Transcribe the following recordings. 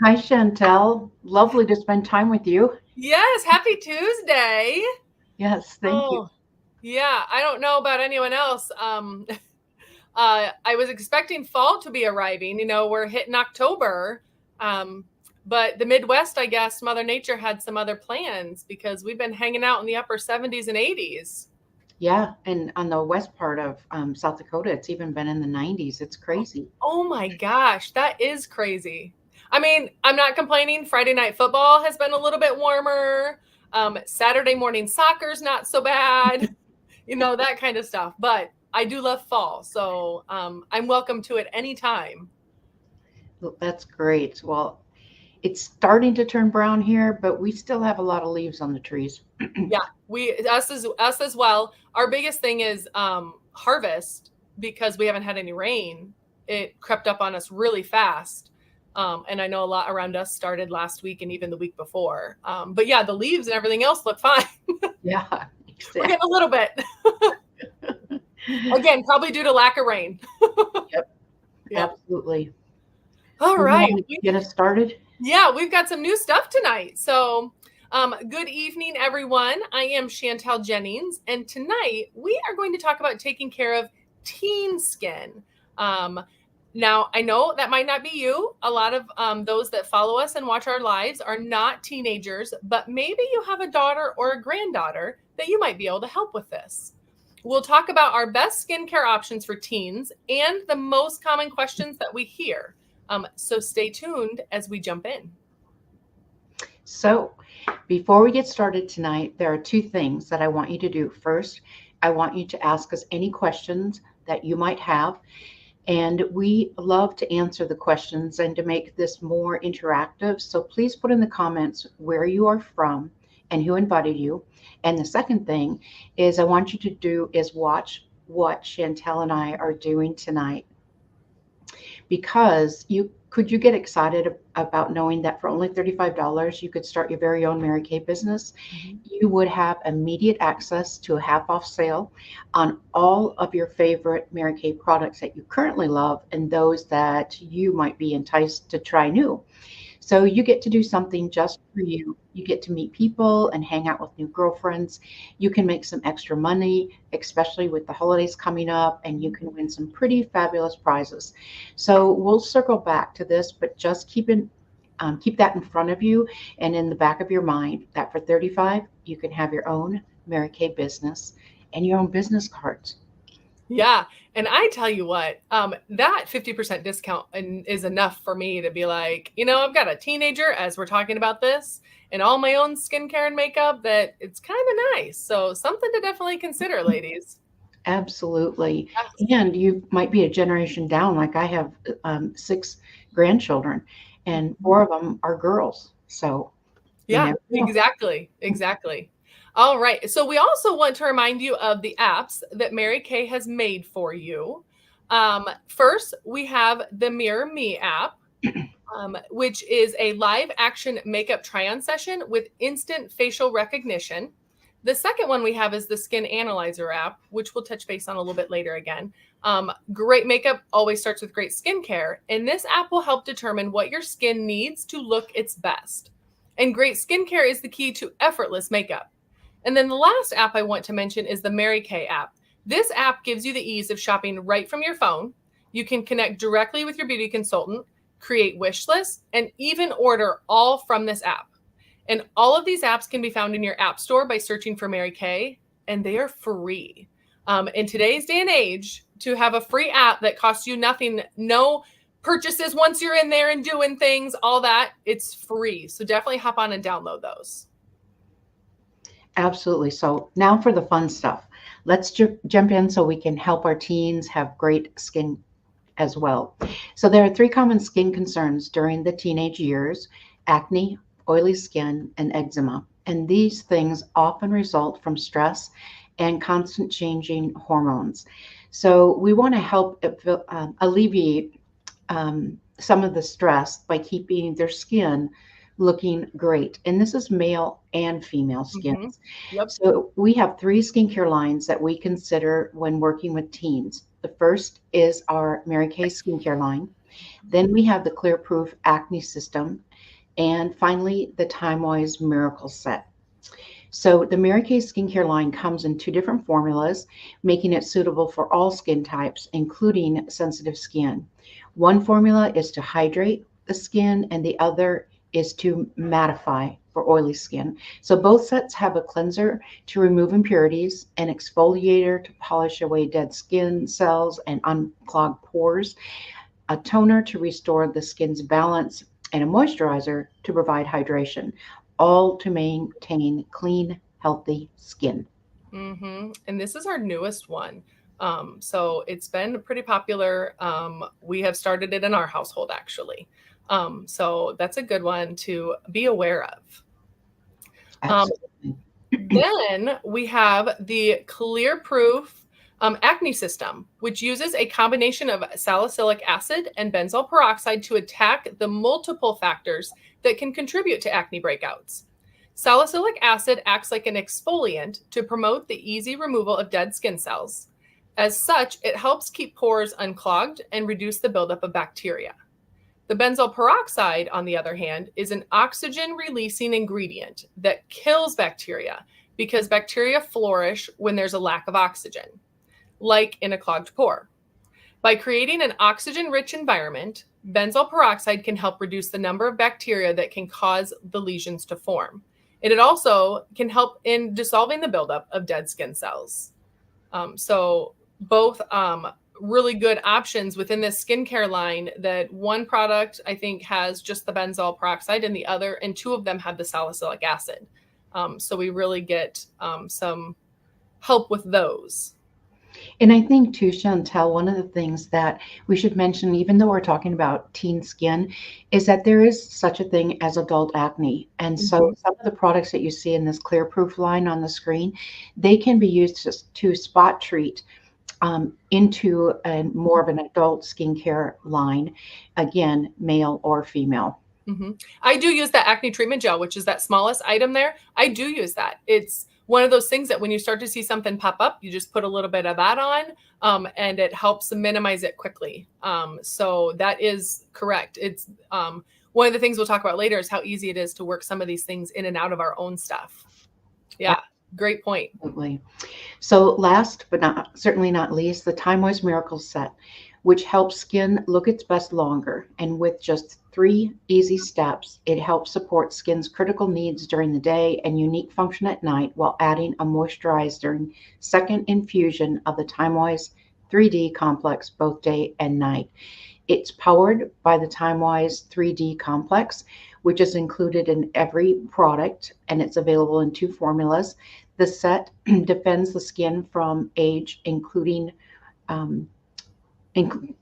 Hi, Chantel. Lovely to spend time with you. Yes, happy Tuesday. Yes, thank you. Oh, yeah. I don't know about anyone else. I was expecting fall to be arriving. We're hitting October. Um, but the Midwest, I guess, Mother Nature had some other plans because we've been hanging out in the upper 70s and 80s. Yeah, and on the west part of South Dakota, it's even been in the 90s. It's crazy. Oh my gosh, that is crazy. I mean, I'm not complaining. Friday night football has been a little bit warmer. Saturday morning soccer's not so bad. That kind of stuff. But I do love fall, so I'm welcome to it anytime. Well, that's great. Well, it's starting to turn brown here, but we still have a lot of leaves on the trees. Yeah, us as well. Our biggest thing is harvest because we haven't had any rain. It crept up on us really fast. And I know a lot around us started last week and even the week before. But yeah, the leaves and everything else look fine. Yeah, We're getting exactly. a little bit. Again, probably due to lack of rain. Yep, Yep. absolutely. All Well, you right. want to get us started? Yeah, we've got some new stuff tonight. So, good evening, everyone. I am Chantel Jennings, and tonight we are going to talk about taking care of teen skin. Um, Now, I know that might not be you. A lot of those that follow us and watch our lives are not teenagers, but maybe you have a daughter or a granddaughter that you might be able to help with this. We'll talk about our best skincare options for teens and the most common questions that we hear. So stay tuned as we jump in. So, before we get started tonight, there are two things that I want you to do. First, I want you to ask us any questions that you might have. And we love to answer the questions and to make this more interactive. So please put in the comments where you are from and who invited you. And the second thing is I want you to do is watch what Chantel and I are doing tonight, because you get excited about knowing that for only $35 you could start your very own Mary Kay business. Mhm. You would have immediate access to a half off sale on all of your favorite Mary Kay products that you currently love and those that you might be enticed to try new. So you get to do something just for you. You get to meet people and hang out with new girlfriends. You can make some extra money, especially with the holidays coming up, and you can win some pretty fabulous prizes. So we'll circle back to this, but just keep that in front of you and in the back of your mind that for 35 you can have your own Mary Kay business and your own business cards. Yeah. And I tell you what, that 50% discount is enough for me to be like, I've got a teenager as we're talking about this and all my own skincare and makeup that it's kind of nice. So something to definitely consider, ladies. Absolutely. Yes. And you might be a generation down. Like I have six grandchildren, and four of them are girls. So you Yeah, never know. exactly. Exactly. All right. So we also want to remind you of the apps that Mary Kay has made for you. First, we have the Mirror Me app, which is a live action makeup try on session with instant facial recognition. The second one we have is the Skin Analyzer app, which we'll touch base on a little bit later again. Great makeup always starts with great skincare, and this app will help determine what your skin needs to look its best. And great skincare is the key to effortless makeup. And then the last app I want to mention is the Mary Kay app. This app gives you the ease of shopping right from your phone. You can connect directly with your beauty consultant, create wish lists, and even order all from this app. And all of these apps can be found in your app store by searching for Mary Kay, and they are free. In today's day and age, to have a free app that costs you nothing, no purchases once you're in there and doing things, all that, it's free. So definitely hop on and download those. Absolutely. So now for the fun stuff. Let's jump in so we can help our teens have great skin as well. So there are three common skin concerns during the teenage years: acne, oily skin, and eczema. And these things often result from stress and constant changing hormones. So we want to help alleviate some of the stress by keeping their skin looking great. And this is male and female Mm-hmm. skins. Yep. So we have three skincare lines that we consider when working with teens. The first is our Mary Kay skincare line. Then we have the Clear Proof Acne System. And finally, the Time-Wise Miracle Set. So the Mary Kay skincare line comes in 2 different formulas, making it suitable for all skin types, including sensitive skin. One formula is to hydrate the skin, and the other is to mattify for oily skin. So both sets have a cleanser to remove impurities, an exfoliator to polish away dead skin cells and unclog pores, a toner to restore the skin's balance, and a moisturizer to provide hydration, all to maintain clean, healthy skin. And this is our newest one. So it's been pretty popular. We have started it in our household, actually. So that's a good one to be aware of. Absolutely. Then we have the Clear Proof acne system, which uses a combination of salicylic acid and benzoyl peroxide to attack the multiple factors that can contribute to acne breakouts. Salicylic acid acts like an exfoliant to promote the easy removal of dead skin cells. As such, it helps keep pores unclogged and reduce the buildup of bacteria. The benzoyl peroxide, on the other hand, is an oxygen-releasing ingredient that kills bacteria because bacteria flourish when there's a lack of oxygen, like in a clogged pore. By creating an oxygen-rich environment, benzoyl peroxide can help reduce the number of bacteria that can cause the lesions to form. And it also can help in dissolving the buildup of dead skin cells. So both really good options within this skincare line. That one product I think has just the benzoyl peroxide, and the other, and 2 of them have the salicylic acid. So we really get some help with those. And I think too, Chantel, one of the things that we should mention, even though we're talking about teen skin, is that there is such a thing as adult acne. And so some of the products that you see in this Clear Proof line on the screen, they can be used to spot treat into more of an adult skincare line, again, male or female. I do use that acne treatment gel, which is that smallest item there. I do use that. It's one of those things that when you start to see something pop up, you just put a little bit of that on, and it helps minimize it quickly. So that is correct. It's one of the things we'll talk about later is how easy it is to work some of these things in and out of our own stuff. Yeah, great point. Absolutely. So last but certainly not least, the Time-Wise Miracle Set, which helps skin look its best longer. And with just 3 easy steps, it helps support skin's critical needs during the day and unique function at night, while adding a moisturizing second infusion of the Time-Wise 3D complex both day and night. It's powered by the Time-Wise 3D complex, which is included in every product, and it's available in 2 formulas. The set defends the skin from age, including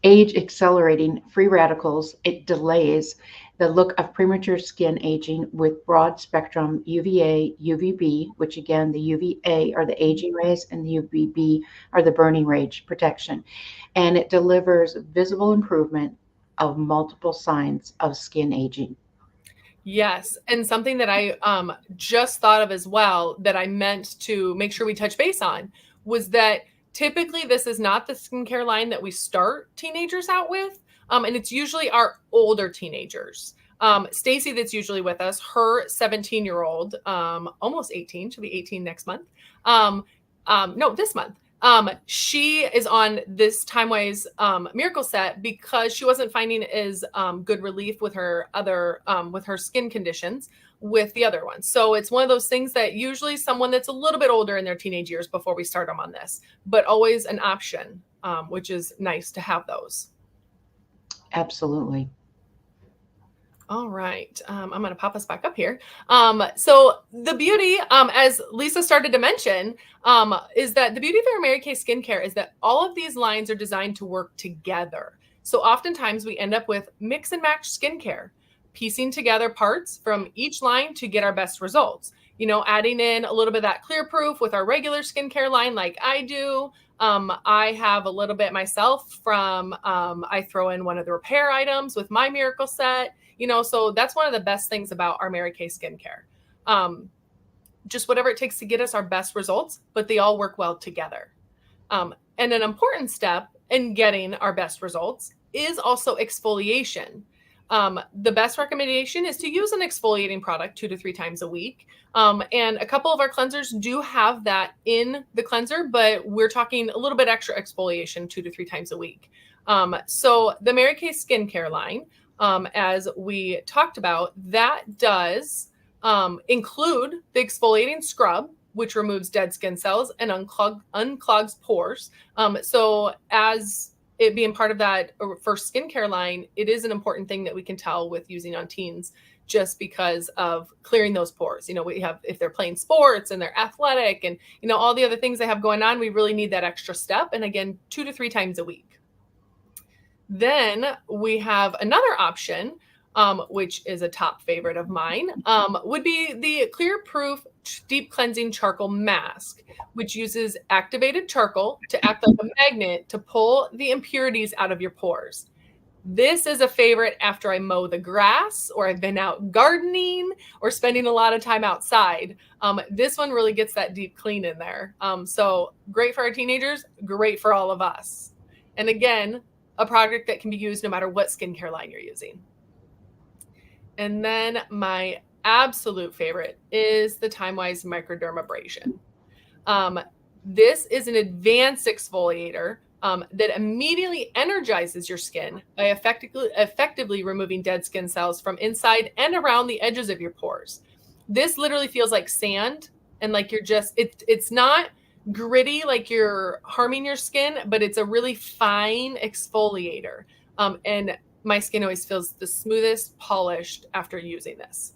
age accelerating free radicals. It delays the look of premature skin aging with broad spectrum UVA, UVB, which again, the UVA are the aging rays and the UVB are the burning range protection. And it delivers visible improvement of multiple signs of skin aging. Yes. And something that I just thought of as well that I meant to make sure we touch base on was that typically this is not the skincare line that we start teenagers out with. And it's usually our older teenagers. Stacy, that's usually with us, her 17-year-old, almost 18, she'll be 18 next month. No, this month. She is on this Time-Wise Miracle Set because she wasn't finding as good relief with her other with her skin conditions with the other ones. So it's one of those things that usually someone that's a little bit older in their teenage years before we start them on this, but always an option, which is nice to have those. Absolutely. All right. I'm going to pop us back up here. So the beauty, as Lisa started to mention, is that the beauty of our Mary Kay skincare is that all of these lines are designed to work together. So oftentimes we end up with mix and match skincare, piecing together parts from each line to get our best results. You know, adding in a little bit of that Clear Proof with our regular skincare line like I do. I have a little bit myself from, I throw in one of the repair items with my Miracle Set. You know, so that's one of the best things about our Mary Kay skincare. Just whatever it takes to get us our best results, but they all work well together. And an important step in getting our best results is also exfoliation. The best recommendation is to use an exfoliating product 2 to 3 times a week. And a couple of our cleansers do have that in the cleanser, but we're talking a little bit extra exfoliation 2 to 3 times a week. So the Mary Kay skincare line, as we talked about, that does include the exfoliating scrub, which removes dead skin cells and unclogs pores. So as it being part of that first skincare line, it is an important thing that we can tell with using on teens, just because of clearing those pores. We have, if they're playing sports and they're athletic and, all the other things they have going on, we really need that extra step. And again, 2 to 3 times a week. Then we have another option, which is a top favorite of mine, would be the Clear Proof Deep Cleansing Charcoal Mask, which uses activated charcoal to act like a magnet to pull the impurities out of your pores. This is a favorite after I mow the grass, or I've been out gardening, or spending a lot of time outside. This one really gets that deep clean in there. So great for our teenagers, great for all of us. And again, a product that can be used no matter what skincare line you're using. And then my absolute favorite is the TimeWise Microdermabrasion. This is an advanced exfoliator that immediately energizes your skin by effectively removing dead skin cells from inside and around the edges of your pores. This literally feels like sand, and like it's not gritty like you're harming your skin, but it's a really fine exfoliator. And my skin always feels the smoothest, polished after using this.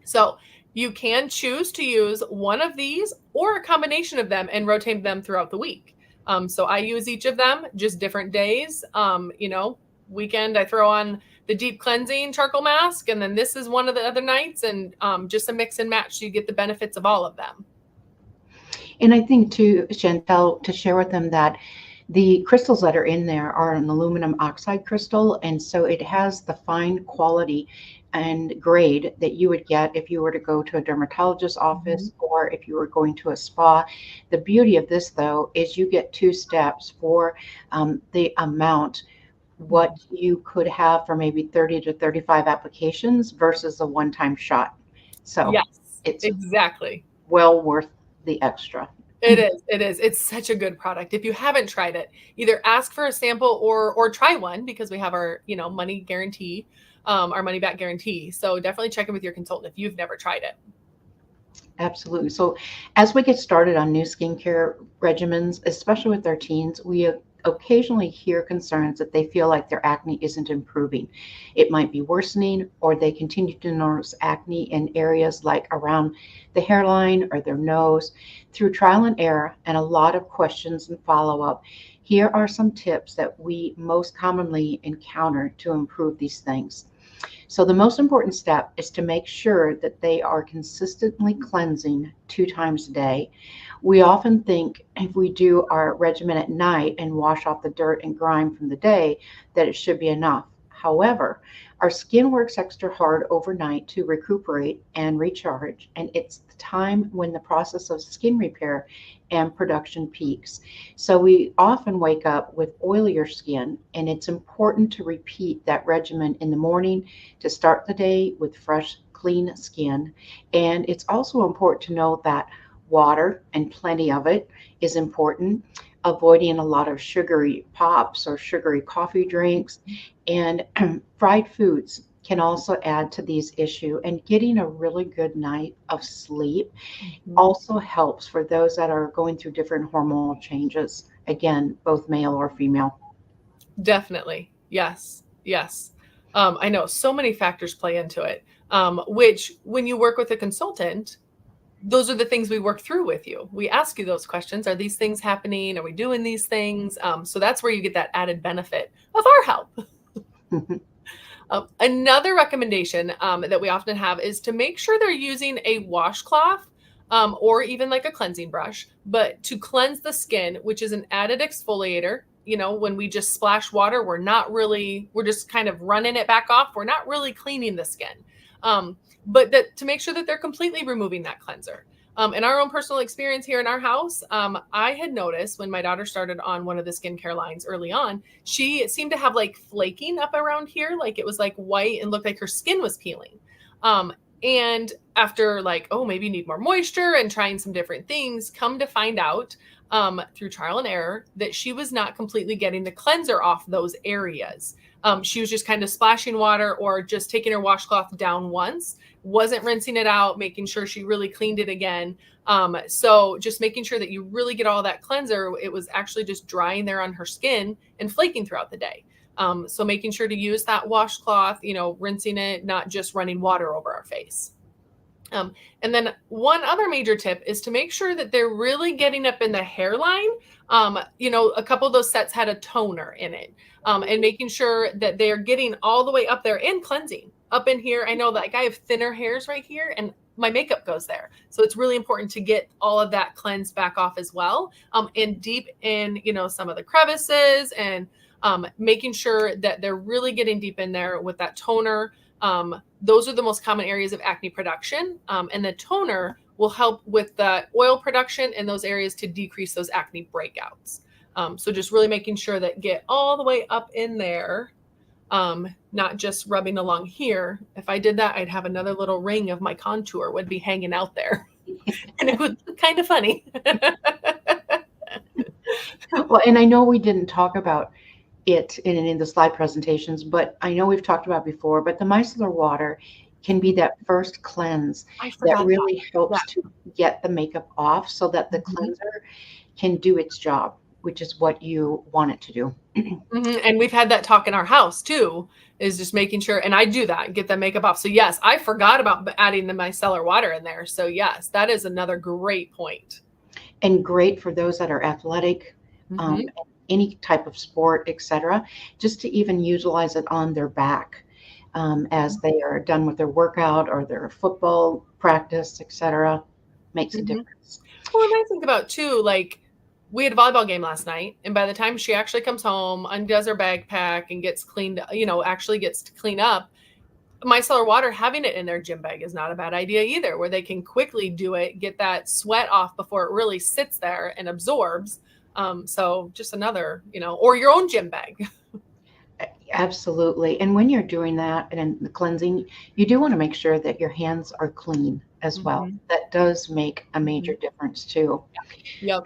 So you can choose to use one of these or a combination of them and rotate them throughout the week. So I use each of them, just different days. Weekend I throw on the deep cleansing charcoal mask, and then this is one of the other nights, and just a mix and match so you get the benefits of all of them. And I think too, Chantel, to share with them that the crystals that are in there are an aluminum oxide crystal, and so it has the fine quality and grade that you would get if you were to go to a dermatologist's office or if you were going to a spa. The beauty of this, though, is you get 2 steps for the amount what you could have for maybe 30 to 35 applications versus a one-time shot. So yes, it's exactly well worth the extra. It is. It's such a good product. If you haven't tried it, either ask for a sample or try one, because we have our, money guarantee, our money back guarantee. So definitely check in with your consultant if you've never tried it. Absolutely. So as we get started on new skincare regimens, especially with our teens, we occasionally hear concerns that they feel like their acne isn't improving. It might be worsening, or they continue to notice acne in areas like around the hairline or their nose. Through trial and error and a lot of questions and follow-up, here are some tips that we most commonly encounter to improve these things. So the most important step is to make sure that they are consistently cleansing 2 times a day. We often think if we do our regimen at night and wash off the dirt and grime from the day, that it should be enough. However, our skin works extra hard overnight to recuperate and recharge, and it's the time when the process of skin repair and production peaks. So we often wake up with oilier skin, and it's important to repeat that regimen in the morning to start the day with fresh, clean skin. And it's also important to know that water, and plenty of it, is important. Avoiding a lot of sugary pops or sugary coffee drinks, and fried foods can also add to these issues. And getting a really good night of sleep also helps for those that are going through different hormonal changes. Again, both male or female. Definitely. Yes. I know so many factors play into it, which when you work with a consultant, those are the things we work through with you. We ask you those questions. Are these things happening? Are we doing these things? So that's where you get that added benefit of our help. Another recommendation that we often have is to make sure they're using a washcloth or even like a cleansing brush, but to cleanse the skin, which is an added exfoliator. When we just splash water, we're just kind of running it back off. We're not really cleaning the skin. But to make sure that they're completely removing that cleanser. In our own personal experience here in our house, I had noticed when my daughter started on one of the skincare lines early on, she seemed to have like flaking up around here. Like it was like white and looked like her skin was peeling. And after like, oh, maybe you need more moisture and trying some different things, come to find out through trial and error that she was not completely getting the cleanser off those areas. She was just kind of splashing water or just taking her washcloth down once, wasn't rinsing it out, making sure she really cleaned it again. So just making sure that you really get all that cleanser, it was actually just drying there on her skin and flaking throughout the day. So making sure to use that washcloth, rinsing it, not just running water over our face. And then one other major tip is to make sure that they're really getting up in the hairline. A couple of those sets had a toner in it, and making sure that they're getting all the way up there and cleansing up in here. I know that like I have thinner hairs right here and my makeup goes there. So it's really important to get all of that cleansed back off as well. And deep in, some of the crevices and making sure that they're really getting deep in there with that toner. Those are the most common areas of acne production. And the toner will help with the oil production in those areas to decrease those acne breakouts. So just really making sure that get all the way up in there, not just rubbing along here. If I did that, I'd have another little ring of my contour would be hanging out there. And it would look kind of funny. Well, and I know we didn't talk about it in the slide presentations, but I know we've talked about before, but the micellar water can be that first cleanse that really helps to get the makeup off so that the cleanser can do its job, which is what you want it to do. And we've had that talk in our house too, is just making sure, and I do that, get the makeup off. So yes, I forgot about adding the micellar water in there. So yes, that is another great point. And great for those that are athletic, any type of sport, etc., just to even utilize it on their back as they are done with their workout or their football practice, etc. Makes a difference. Well, and I think about too, like we had a volleyball game last night, and by the time she actually comes home, undoes her backpack and gets cleaned, actually gets to clean up, micellar water, having it in their gym bag is not a bad idea either, where they can quickly do it, get that sweat off before it really sits there and absorbs. So just another, or your own gym bag. Absolutely. And when you're doing that and the cleansing, you do want to make sure that your hands are clean as well. That does make a major difference too. Yep.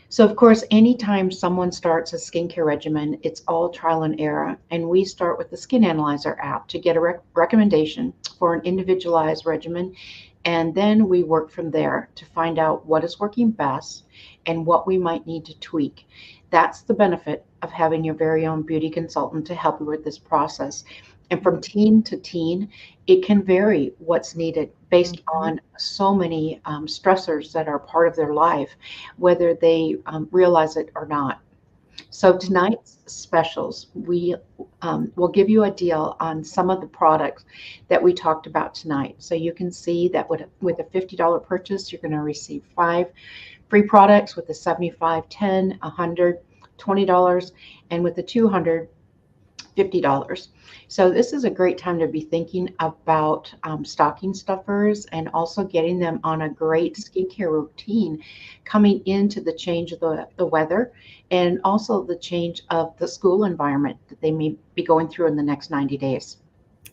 So of course, anytime someone starts a skincare regimen, it's all trial and error. And we start with the Skin Analyzer app to get a recommendation for an individualized regimen. And then we work from there to find out what is working best and what we might need to tweak. That's the benefit of having your very own beauty consultant to help you with this process. And from teen to teen, it can vary what's needed based on so many stressors that are part of their life, whether they realize it or not. So tonight's specials, we will give you a deal on some of the products that we talked about tonight. So you can see that with a $50 purchase, you're going to receive 5 free products with the $75, $10, $100, $20, and with the $200, $50. So this is a great time to be thinking about stocking stuffers and also getting them on a great skincare routine coming into the change of the weather and also the change of the school environment that they may be going through in the next 90 days.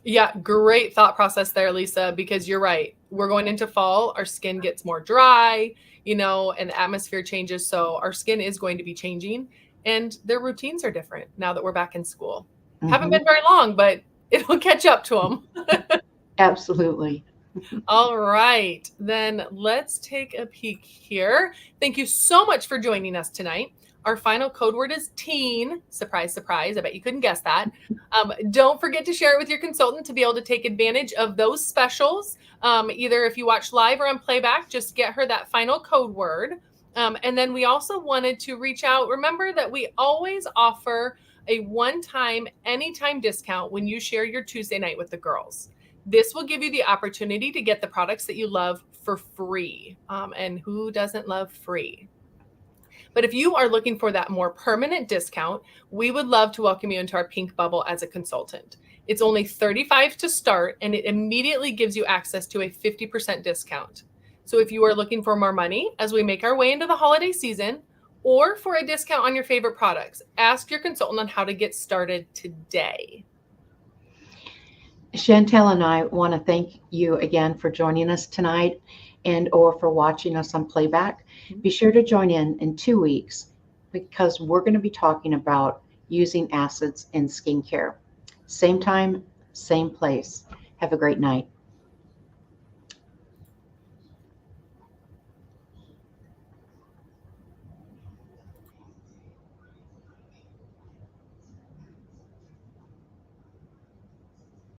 Yeah, great thought process there, Lisa, because you're right. We're going into fall, our skin gets more dry, and the atmosphere changes. So our skin is going to be changing and their routines are different now that we're back in school. Haven't been very long, but it'll catch up to them. Absolutely. All right, then let's take a peek here. Thank you so much for joining us tonight. Our final code word is teen. Surprise, surprise. I bet you couldn't guess that. Don't forget to share it with your consultant to be able to take advantage of those specials. Either if you watch live or on playback, just get her that final code word. And then we also wanted to reach out. Remember that we always offer a one-time, anytime discount when you share your Tuesday night with the girls. This will give you the opportunity to get the products that you love for free. And who doesn't love free? But if you are looking for that more permanent discount, we would love to welcome you into our pink bubble as a consultant. It's only $35 to start, and it immediately gives you access to a 50% discount. So if you are looking for more money as we make our way into the holiday season, or for a discount on your favorite products, ask your consultant on how to get started today. Chantel and I want to thank you again for joining us tonight and or for watching us on playback. Be sure to join in 2 weeks because we're going to be talking about using acids in skincare. Same time, same place. Have a great night.